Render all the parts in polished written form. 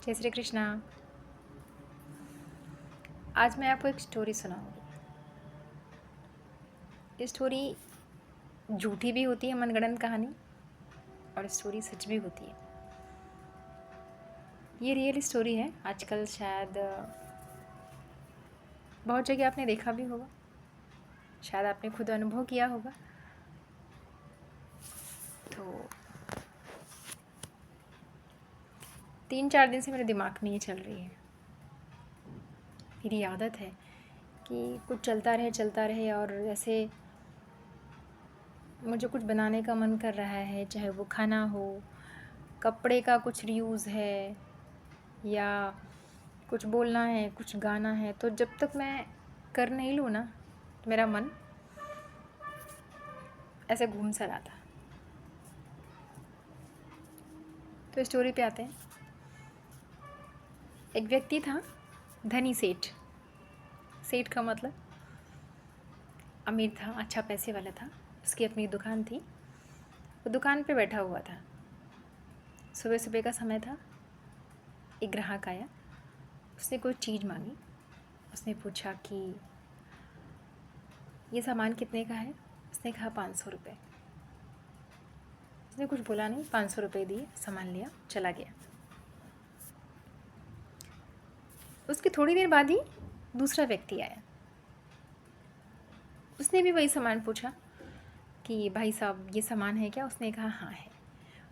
जय श्री कृष्णा। आज मैं आपको एक स्टोरी सुनाऊंगी। ये स्टोरी झूठी भी होती है, मनगढ़ंत कहानी, और स्टोरी सच भी होती है। ये रियल स्टोरी है। आजकल शायद बहुत जगह आपने देखा भी होगा, शायद आपने खुद अनुभव किया होगा। तो 3-4 दिन से मेरे दिमाग में ये चल रही है। मेरी आदत है कि कुछ चलता रहे और जैसे मुझे कुछ बनाने का मन कर रहा है, चाहे वो खाना हो, कपड़े का कुछ रीयूज़ है, या कुछ बोलना है, कुछ गाना है, तो जब तक मैं कर नहीं लूँ ना, मेरा मन ऐसे घूम सा रहा था। तो स्टोरी पे आते हैं। एक व्यक्ति था, धनी सेठ। सेठ का मतलब अमीर था, अच्छा पैसे वाला था। उसकी अपनी दुकान थी। वो दुकान पे बैठा हुआ था। सुबह सुबह का समय था। एक ग्राहक आया, उसने कोई चीज़ मांगी। उसने पूछा कि ये सामान कितने का है। उसने कहा 500 रुपये। उसने कुछ बोला नहीं, 500 रुपये दिए, सामान लिया, चला गया। उसके थोड़ी देर बाद ही दूसरा व्यक्ति आया। उसने भी वही सामान पूछा कि भाई साहब ये सामान है क्या। उसने कहा हाँ है।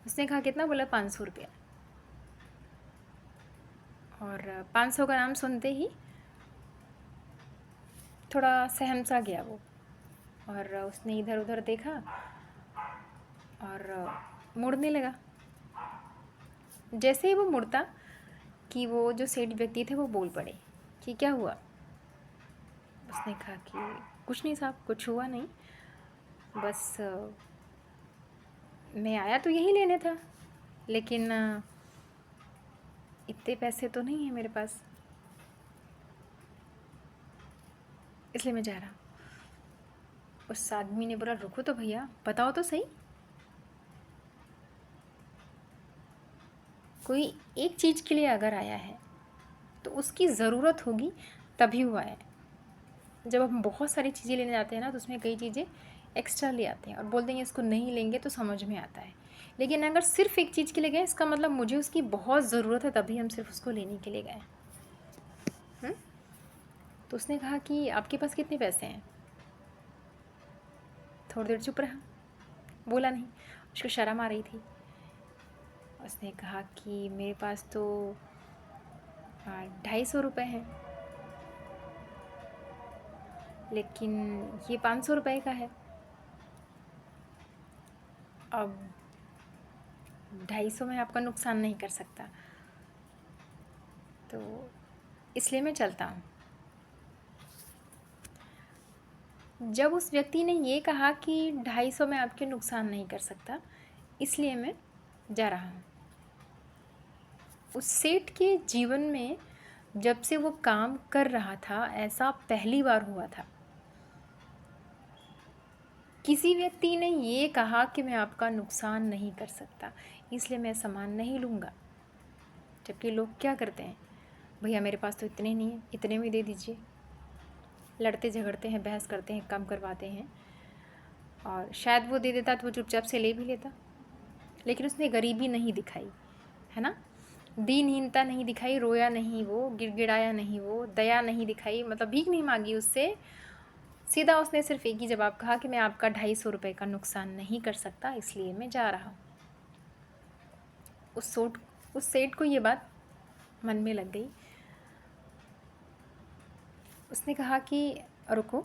उसने कहा कितना। बोला 500 रुपया। और 500 का नाम सुनते ही थोड़ा सहम सा गया वो, और उसने इधर उधर देखा और मुड़ने लगा। जैसे ही वो मुड़ता कि वो जो सेठ व्यक्ति थे वो बोल पड़े कि क्या हुआ। उसने कहा कि कुछ नहीं साहब, कुछ हुआ नहीं, बस मैं आया तो यही लेने था, लेकिन इतने पैसे तो नहीं है मेरे पास, इसलिए मैं जा रहा हूँ। उस आदमी ने बोला रुको तो भैया, बताओ तो सही। कोई एक चीज़ के लिए अगर आया है तो उसकी ज़रूरत होगी तभी हुआ है। जब हम बहुत सारी चीज़ें लेने जाते हैं ना, तो उसमें कई चीज़ें एक्स्ट्रा ले आते हैं और बोल देंगे इसको नहीं लेंगे तो समझ में आता है। लेकिन अगर सिर्फ एक चीज़ के लिए गए, इसका मतलब मुझे उसकी बहुत ज़रूरत है, तभी हम सिर्फ उसको लेने के लिए गए। तो उसने कहा कि आपके पास कितने पैसे हैं। थोड़ी देर चुप रहा, बोला नहीं। उसको शर्म आ रही थी। उसने कहा कि मेरे पास तो 250 रुपये हैं, लेकिन ये 500 रुपये का है। अब 250 में आपका नुकसान नहीं कर सकता, तो इसलिए मैं चलता हूँ। जब उस व्यक्ति ने ये कहा कि 250 में आपके नुकसान नहीं कर सकता, इसलिए मैं जा रहा हूँ, उस सेठ के जीवन में जब से वो काम कर रहा था, ऐसा पहली बार हुआ था। किसी व्यक्ति ने ये कहा कि मैं आपका नुकसान नहीं कर सकता, इसलिए मैं सामान नहीं लूँगा। जबकि लोग क्या करते हैं, भैया मेरे पास तो इतने नहीं है, इतने में दे दीजिए। लड़ते झगड़ते हैं, बहस करते हैं, कम करवाते हैं, और शायद वो दे देता तो वो चुपचाप से ले भी लेता। लेकिन उसने गरीबी नहीं दिखाई, है ना, दीनहीनता नहीं दिखाई, रोया नहीं वो, गिड़गिड़ाया नहीं वो, दया नहीं दिखाई, मतलब भीख नहीं मांगी उससे। सीधा उसने सिर्फ एक ही जवाब कहा कि मैं आपका 250 रुपये का नुकसान नहीं कर सकता, इसलिए मैं जा रहा हूँ। उस सेठ को ये बात मन में लग गई। उसने कहा कि रुको,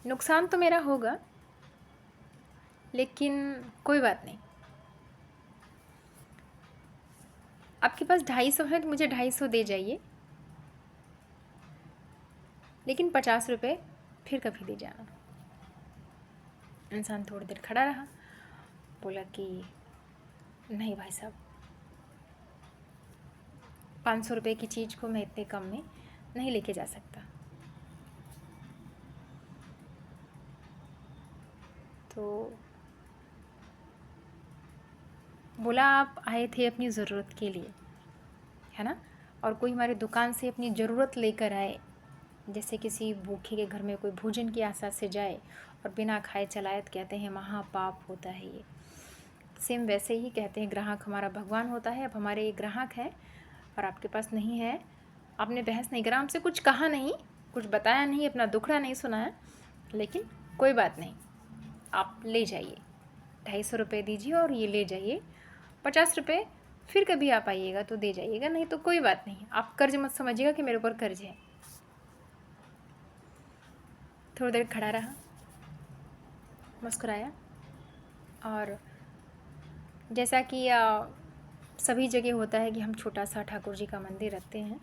नुकसान तो मेरा होगा, लेकिन कोई बात नहीं। आपके पास 250 है तो मुझे 250 दे जाइए, लेकिन 50 रुपये फिर कभी दे जाना। इंसान थोड़ी देर खड़ा रहा, बोला कि नहीं भाई साहब, 500 रुपये की चीज़ को मैं इतने कम में नहीं लेके जा सकता। तो बोला आप आए थे अपनी ज़रूरत के लिए, है ना, और कोई हमारी दुकान से अपनी ज़रूरत लेकर आए, जैसे किसी भूखे के घर में कोई भोजन की आशा से जाए और बिना खाए चलाए, तो कहते हैं महापाप होता है ये। सेम वैसे ही कहते हैं ग्राहक हमारा भगवान होता है। अब हमारे एक ग्राहक हैं और आपके पास नहीं है, आपने बहस नहीं करा, हमसे कुछ कहा नहीं, कुछ बताया नहीं, अपना दुखड़ा नहीं सुनाया, लेकिन कोई बात नहीं, आप ले जाइए, 250 रुपये दीजिए और ये ले जाइए, 50 रुपये फिर कभी आप आइएगा तो दे जाइएगा, नहीं तो कोई बात नहीं, आप कर्ज मत समझिएगा कि मेरे ऊपर कर्ज है। थोड़ी देर खड़ा रहा, मुस्कुराया, और जैसा कि सभी जगह होता है कि हम छोटा सा ठाकुर जी का मंदिर रखते हैं,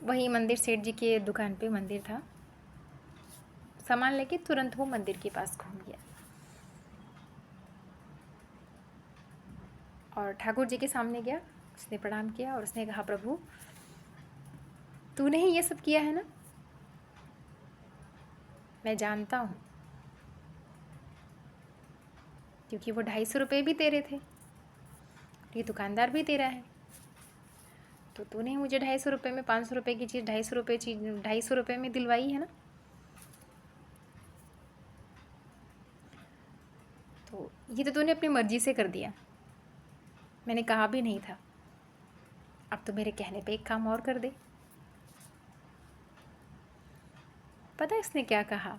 वही मंदिर सेठ जी के दुकान पे मंदिर था, सामान लेके तुरंत वो मंदिर के पास घूम गया और ठाकुर जी के सामने गया, उसने प्रणाम किया और उसने कहा प्रभु तूने ही ये सब किया है ना, मैं जानता हूँ, क्योंकि वो 250 रुपये भी तेरे थे, ये दुकानदार भी तेरा है, तो तूने मुझे 250 रुपये में 500 रुपये की चीज़ 250 रुपये में दिलवाई है ना, तो ये तो तूने अपनी मर्जी से कर दिया, मैंने कहा भी नहीं था, अब तो मेरे कहने पे एक काम और कर दे। पता है इसने क्या कहा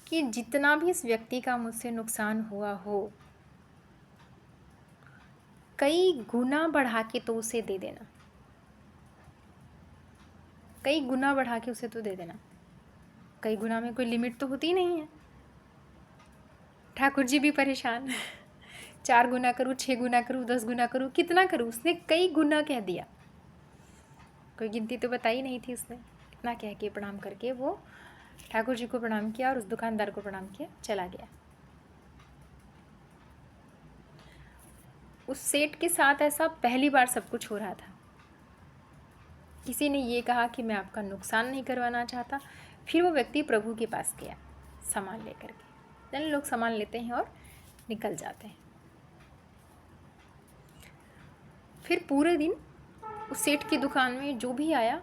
कि जितना भी इस व्यक्ति का मुझसे नुकसान हुआ हो, कई गुना बढ़ा के तो उसे दे देना, कई गुना बढ़ा के उसे तो दे देना। कई गुना में कोई लिमिट तो होती नहीं है। ठाकुर जी भी परेशान 4 गुना करूँ, 6 गुना करूँ, 10 गुना करूँ, कितना करूँ, उसने कई गुना कह दिया, कोई गिनती तो बताई नहीं थी उसने। इतना कह के प्रणाम करके वो ठाकुर जी को प्रणाम किया और उस दुकानदार को प्रणाम किया, चला गया। उस सेठ के साथ ऐसा पहली बार सब कुछ हो रहा था। किसी ने ये कहा कि मैं आपका नुकसान नहीं करवाना चाहता, फिर वो व्यक्ति प्रभु के पास गया सामान लेकर के। जन लोग सामान लेते हैं और निकल जाते हैं। फिर पूरे दिन उस सेठ की दुकान में जो भी आया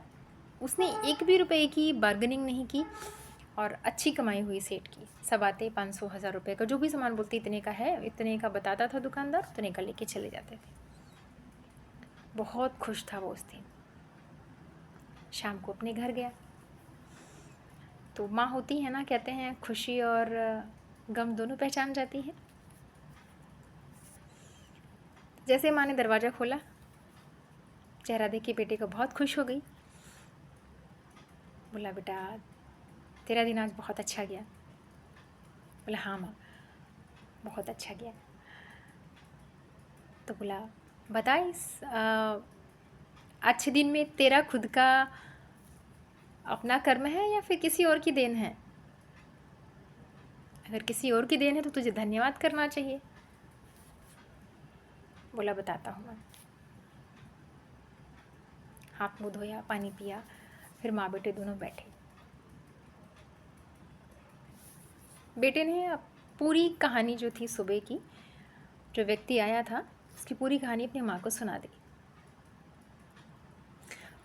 उसने एक भी रुपए की बार्गेनिंग नहीं की, और अच्छी कमाई हुई सेठ की। सब आते 500-1000 रुपये का, जो भी सामान बोलते इतने का है, इतने का बताता था दुकानदार, उतने का लेके चले जाते थे। बहुत खुश था वो उस दिन। शाम को अपने घर गया तो माँ होती है ना, कहते हैं खुशी और गम दोनों पहचान जाती है। जैसे माँ ने दरवाज़ा खोला, चेहरा देख के बेटे को बहुत खुश हो गई। बोला बेटा तेरा दिन आज बहुत अच्छा गया। बोला हाँ माँ बहुत अच्छा गया। तो बोला बता इस अच्छे दिन में तेरा खुद का अपना कर्म है या फिर किसी और की देन है? अगर किसी और की देन है तो तुझे धन्यवाद करना चाहिए। बोला बताता हूँ मैं। हाथ मुँह धोया, पानी पिया, फिर माँ बेटे दोनों बैठे। बेटे ने पूरी कहानी जो थी सुबह की, जो व्यक्ति आया था उसकी पूरी कहानी अपनी माँ को सुना दी।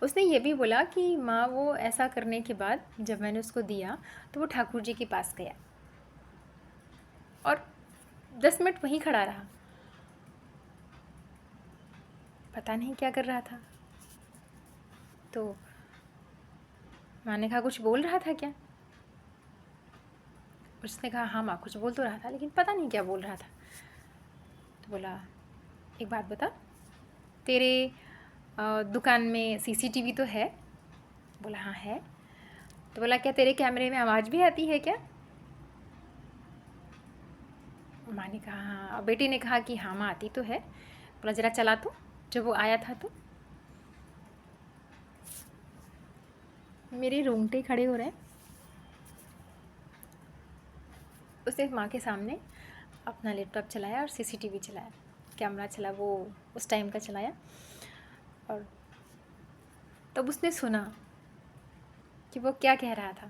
उसने ये भी बोला कि माँ वो ऐसा करने के बाद जब मैंने उसको दिया तो वो ठाकुर जी के पास गया और 10 मिनट वहीं खड़ा रहा। पता नहीं क्या कर रहा था। तो माँ ने कहा कुछ बोल रहा था क्या? उसने कहा हाँ माँ कुछ बोल तो रहा था, लेकिन पता नहीं क्या बोल रहा था। तो बोला एक बात बता, तेरे दुकान में सीसीटीवी तो है? बोला हाँ है। तो बोला क्या तेरे कैमरे में आवाज़ भी आती है क्या? माँ ने कहा हाँ। बेटी ने कहा कि हाँ माँ आती तो है। बोला ज़रा चला तो, जब वो आया था तो। मेरे रोंगटे खड़े हो रहे हैं। उसने माँ के सामने अपना लैपटॉप चलाया और सीसीटीवी चलाया, कैमरा चला, वो उस टाइम का चलाया। और तब उसने सुना कि वो क्या कह रहा था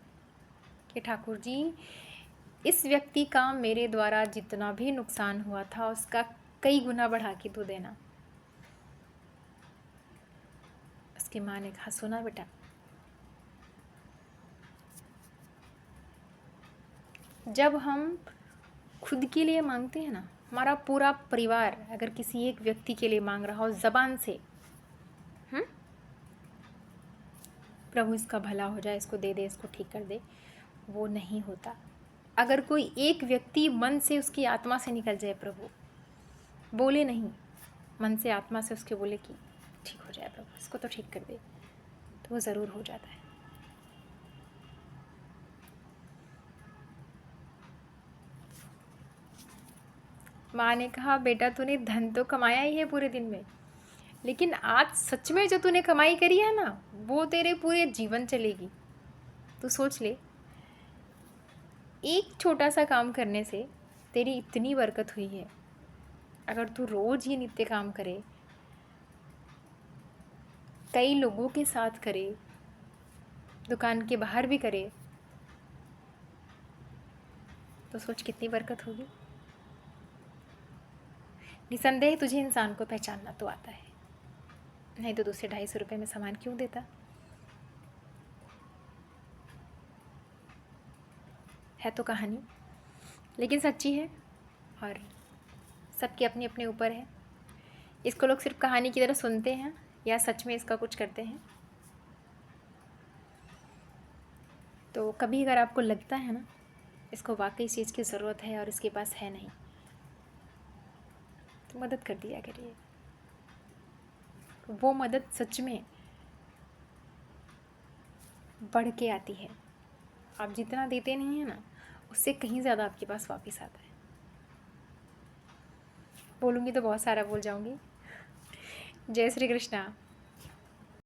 कि ठाकुर जी इस व्यक्ति का मेरे द्वारा जितना भी नुकसान हुआ था उसका कई गुना बढ़ा के तू देना। उसकी माँ ने कहा, सुना बेटा, जब हम खुद के लिए मांगते हैं ना, हमारा पूरा परिवार अगर किसी एक व्यक्ति के लिए मांग रहा हो ज़बान से, प्रभु इसका भला हो जाए, इसको दे दे, इसको ठीक कर दे, वो नहीं होता। अगर कोई एक व्यक्ति मन से उसकी आत्मा से निकल जाए, प्रभु बोले नहीं, मन से आत्मा से उसके बोले कि ठीक हो जाए प्रभु, इसको तो ठीक कर दे, तो वो ज़रूर हो जाता है। माँ ने कहा, बेटा तूने धन तो कमाया ही है पूरे दिन में, लेकिन आज सच में जो तूने कमाई करी है ना, वो तेरे पूरे जीवन चलेगी। तू सोच ले, एक छोटा सा काम करने से तेरी इतनी बरकत हुई है। अगर तू रोज़ ही नित्य काम करे, कई लोगों के साथ करे, दुकान के बाहर भी करे, तो सोच कितनी बरकत होगी। निसंदेह तुझे इंसान को पहचानना तो आता है, नहीं तो दूसरे 250 रुपये में सामान क्यों देता। है तो कहानी, लेकिन सच्ची है और सबके अपने अपने ऊपर है। इसको लोग सिर्फ कहानी की तरह सुनते हैं या सच में इसका कुछ करते हैं। तो कभी अगर आपको लगता है ना इसको वाकई इस चीज़ की ज़रूरत है और इसके पास है नहीं, तो मदद कर दिया करिए। वो मदद सच में बढ़ के आती है। आप जितना देते नहीं हैं ना, उससे कहीं ज़्यादा आपके पास वापस आता है। बोलूँगी तो बहुत सारा बोल जाऊँगी। जय श्री कृष्णा।